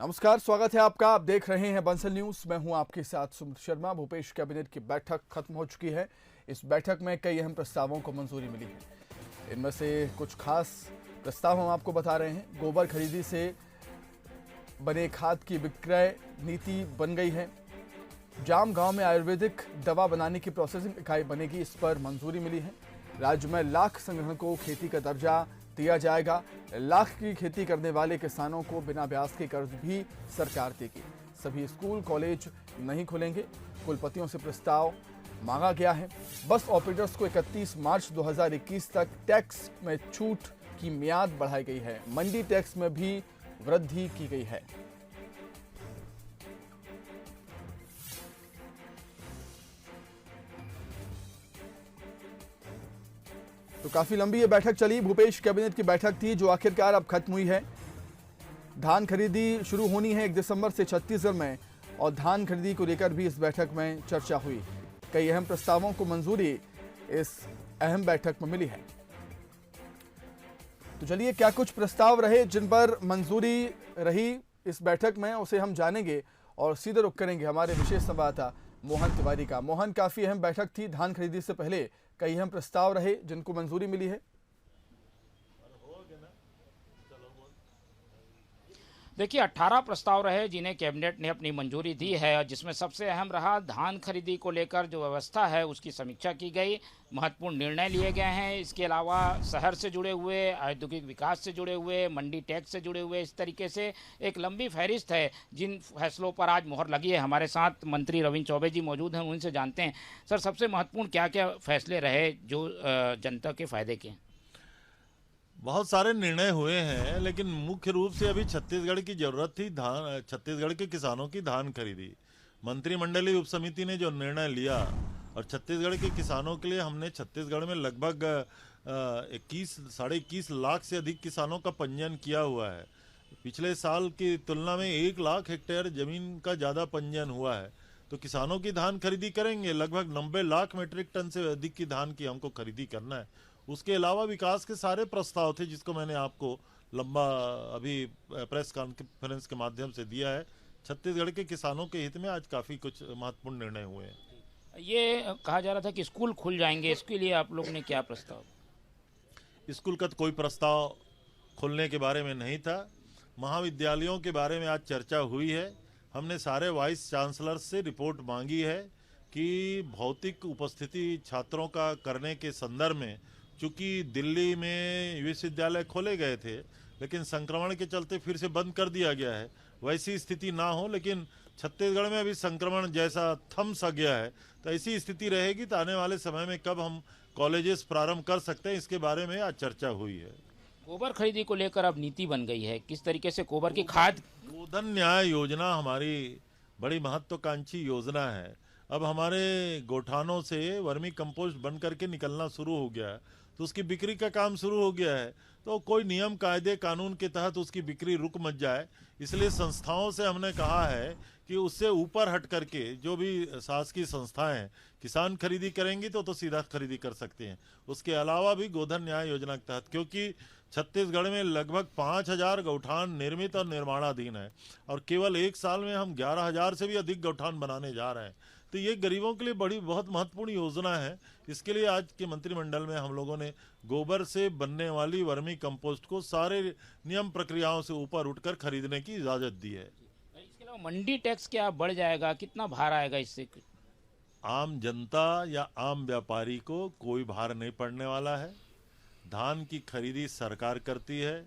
नमस्कार, स्वागत है आपका। आप देख रहे हैं बंसल न्यूज। मैं हूं आपके साथ सुमित शर्मा। भूपेश कैबिनेट की बैठक खत्म हो चुकी है। इस बैठक में कई अहम प्रस्तावों को मंजूरी मिली है। इनमें से कुछ खास प्रस्ताव हम आपको बता रहे हैं। गोबर खरीदी से बने खाद की विक्रय नीति बन गई है। जाम गांव में आयुर्वेदिक दवा बनाने की प्रोसेसिंग इकाई बनेगी, इस पर मंजूरी मिली है। राज्य में लाख संग्रहण को खेती का दर्जा दिया जाएगा। लाख की खेती करने वाले किसानों को बिना ब्याज के कर्ज भी सरकार देगी। सभी स्कूल कॉलेज नहीं खुलेंगे। कुलपतियों से प्रस्ताव मांगा गया है। बस ऑपरेटर्स को 31 मार्च 2021 तक टैक्स में छूट की मियाद बढ़ाई गई है। मंडी टैक्स में भी वृद्धि की गई है। तो काफी लंबी ये बैठक चली। भूपेश कैबिनेट की बैठक थी जो आखिरकार अब खत्म हुई है। धान खरीदी शुरू होनी है 1 दिसंबर से छत्तीसगढ़ में, और धान खरीदी को लेकर भी इस बैठक में चर्चा हुई। कई अहम प्रस्तावों को मंजूरी इस अहम बैठक में मिली है। तो चलिए, क्या कुछ प्रस्ताव रहे जिन पर मंजूरी रही इस बैठक में, उसे हम जानेंगे और सीधे रुख करेंगे हमारे विशेष संवाददाता मोहन तिवारी का। मोहन, काफी अहम बैठक थी। धान खरीदी से पहले कई अहम प्रस्ताव रहे जिनको मंजूरी मिली है। देखिए 18 प्रस्ताव रहे जिन्हें कैबिनेट ने अपनी मंजूरी दी है, जिसमें सबसे अहम रहा धान खरीदी को लेकर जो व्यवस्था है उसकी समीक्षा की गई। महत्वपूर्ण निर्णय लिए गए हैं। इसके अलावा शहर से जुड़े हुए, औद्योगिक विकास से जुड़े हुए, मंडी टैक्स से जुड़े हुए, इस तरीके से एक लंबी फहरिस्त है जिन फैसलों पर आज मोहर लगी है। हमारे साथ मंत्री रविंद्र चौबे जी मौजूद हैं, उनसे जानते हैं। सर, सबसे महत्वपूर्ण क्या क्या फैसले रहे जो जनता के फायदे के? बहुत सारे निर्णय हुए हैं, लेकिन मुख्य रूप से अभी छत्तीसगढ़ की जरूरत थी छत्तीसगढ़ के किसानों की धान खरीदी। मंत्रिमंडलीय उप समिति ने जो निर्णय लिया, और छत्तीसगढ़ के किसानों के लिए हमने छत्तीसगढ़ में लगभग 21 लाख से अधिक किसानों का पंजीयन किया हुआ है। पिछले साल की तुलना में 1 लाख हेक्टेयर जमीन का ज़्यादा पंजीयन हुआ है। तो किसानों की धान खरीदी करेंगे। लगभग 90 लाख मीट्रिक टन से अधिक की धान की हमको खरीदी करना है। उसके अलावा विकास के सारे प्रस्ताव थे जिसको मैंने आपको लंबा अभी प्रेस कॉन्फ्रेंस के माध्यम से दिया है। छत्तीसगढ़ के किसानों के हित में आज काफ़ी कुछ महत्वपूर्ण निर्णय हुए हैं। ये कहा जा रहा था कि स्कूल खुल जाएंगे, इसके लिए आप लोग ने क्या प्रस्ताव? स्कूल का तो कोई प्रस्ताव खुलने के बारे में नहीं था। महाविद्यालयों के बारे में आज चर्चा हुई है। हमने सारे वाइस चांसलर से रिपोर्ट मांगी है कि भौतिक उपस्थिति छात्रों का करने के संदर्भ में, चूँकि दिल्ली में विश्वविद्यालय खोले गए थे लेकिन संक्रमण के चलते फिर से बंद कर दिया गया है, वैसी स्थिति ना हो। लेकिन छत्तीसगढ़ में अभी संक्रमण जैसा थम सा गया है, तो ऐसी स्थिति रहेगी तो आने वाले समय में कब हम कॉलेजेस प्रारंभ कर सकते हैं, इसके बारे में आज चर्चा हुई है। गोबर खरीदी को लेकर अब नीति बन गई है। किस तरीके से गोबर की खाद? गोधन न्याय योजना हमारी बड़ी महत्वाकांक्षी योजना है। अब हमारे गोठानों से वर्मी कंपोस्ट बन करके निकलना शुरू हो गया है, तो उसकी बिक्री का काम शुरू हो गया है। तो कोई नियम कायदे कानून के तहत उसकी बिक्री रुक मत जाए, इसलिए संस्थाओं से हमने कहा है कि उससे ऊपर हट करके जो भी शासकीय संस्थाएं हैं, किसान खरीदी करेंगी तो सीधा खरीदी कर सकते हैं। उसके अलावा भी गोधन न्याय योजना के तहत, क्योंकि छत्तीसगढ़ में लगभग 5000 गौठान निर्मित और निर्माणाधीन है, और केवल 1 साल में हम 11,000 से भी अधिक गौठान बनाने जा रहे हैं। तो ये गरीबों के लिए बहुत महत्वपूर्ण योजना है। इसके लिए आज के मंत्रिमंडल में हम लोगों ने गोबर से बनने वाली वर्मी कंपोस्ट को सारे नियम प्रक्रियाओं से ऊपर उठकर खरीदने की इजाज़त दी है। इसके अलावा मंडी टैक्स क्या बढ़ जाएगा? कितना भार आएगा इससे? आम जनता या आम व्यापारी को कोई भार नहीं पड़ने वाला है। धान की खरीदी सरकार करती है।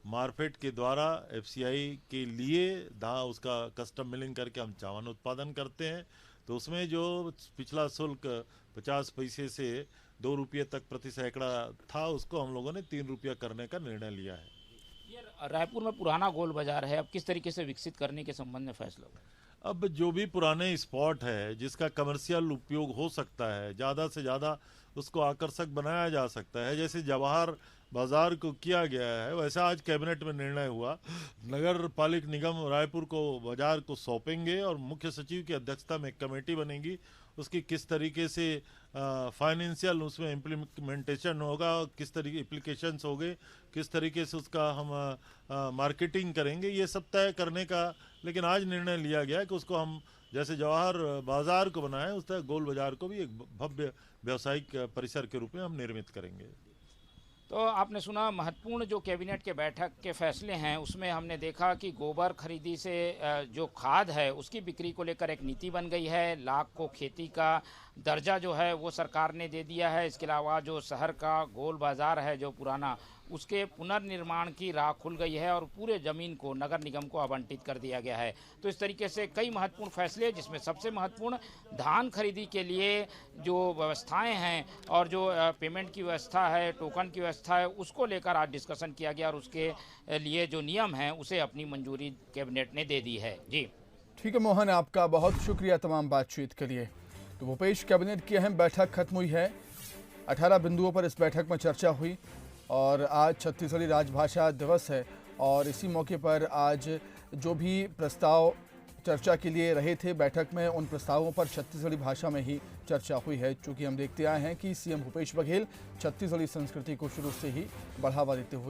मार्केट के द्वारा एफसीआई के लिए उसका कस्टम मिलिंग करके हम चावल उत्पादन करते हैं। तो उसमें जो पिछला शुल्क 50 पैसे से 2 रुपये तक प्रति सैकड़ा था, उसको हम लोगों ने 3 रुपया करने का निर्णय लिया है। ये रायपुर में पुराना गोल बाजार है, अब किस तरीके से विकसित करने के संबंध में फैसला हुआ? अब जो भी पुराने स्पॉट है जिसका कमर्शियल उपयोग हो सकता है, ज़्यादा से ज़्यादा उसको आकर्षक बनाया जा सकता है। जैसे जवाहर बाजार को किया गया है, वैसा आज कैबिनेट में निर्णय हुआ। नगर पालिक निगम रायपुर को बाजार को सौंपेंगे और मुख्य सचिव की अध्यक्षता में एक कमेटी बनेगी। उसकी किस तरीके से फाइनेंशियल उसमें इम्प्लीमेंटेशन होगा, किस तरीके एप्लीकेशंस होंगे, किस तरीके से उसका हम मार्केटिंग करेंगे, ये सब तय करने का लेकिन आज निर्णय लिया गया कि उसको हम जैसे जवाहर बाजार को बनाए उस तरह गोल बाजार को भी एक भव्य व्यावसायिक परिसर के रूप में हम निर्मित करेंगे। तो आपने सुना महत्वपूर्ण जो कैबिनेट के बैठक के फैसले हैं, उसमें हमने देखा कि गोबर खरीदी से जो खाद है उसकी बिक्री को लेकर एक नीति बन गई है। लाख को खेती का दर्जा जो है वो सरकार ने दे दिया है। इसके अलावा जो शहर का गोल बाजार है जो पुराना, उसके पुनर्निर्माण की राह खुल गई है और पूरे ज़मीन को नगर निगम को आवंटित कर दिया गया है। तो इस तरीके से कई महत्वपूर्ण फैसले, जिसमें सबसे महत्वपूर्ण धान खरीदी के लिए जो व्यवस्थाएं हैं और जो पेमेंट की व्यवस्था है, टोकन की व्यवस्था है, उसको लेकर आज डिस्कशन किया गया और उसके लिए जो नियम हैं उसे अपनी मंजूरी कैबिनेट ने दे दी है। जी ठीक है मोहन, आपका बहुत शुक्रिया तमाम बातचीत के लिए। तो भूपेश कैबिनेट की अहम बैठक खत्म हुई है। 18 बिंदुओं पर इस बैठक में चर्चा हुई और आज छत्तीसगढ़ी राजभाषा दिवस है और इसी मौके पर आज जो भी प्रस्ताव चर्चा के लिए रहे थे बैठक में, उन प्रस्तावों पर छत्तीसगढ़ी भाषा में ही चर्चा हुई है। चूँकि हम देखते आए हैं कि सीएम भूपेश बघेल छत्तीसगढ़ी संस्कृति को शुरू से ही बढ़ावा देते हुए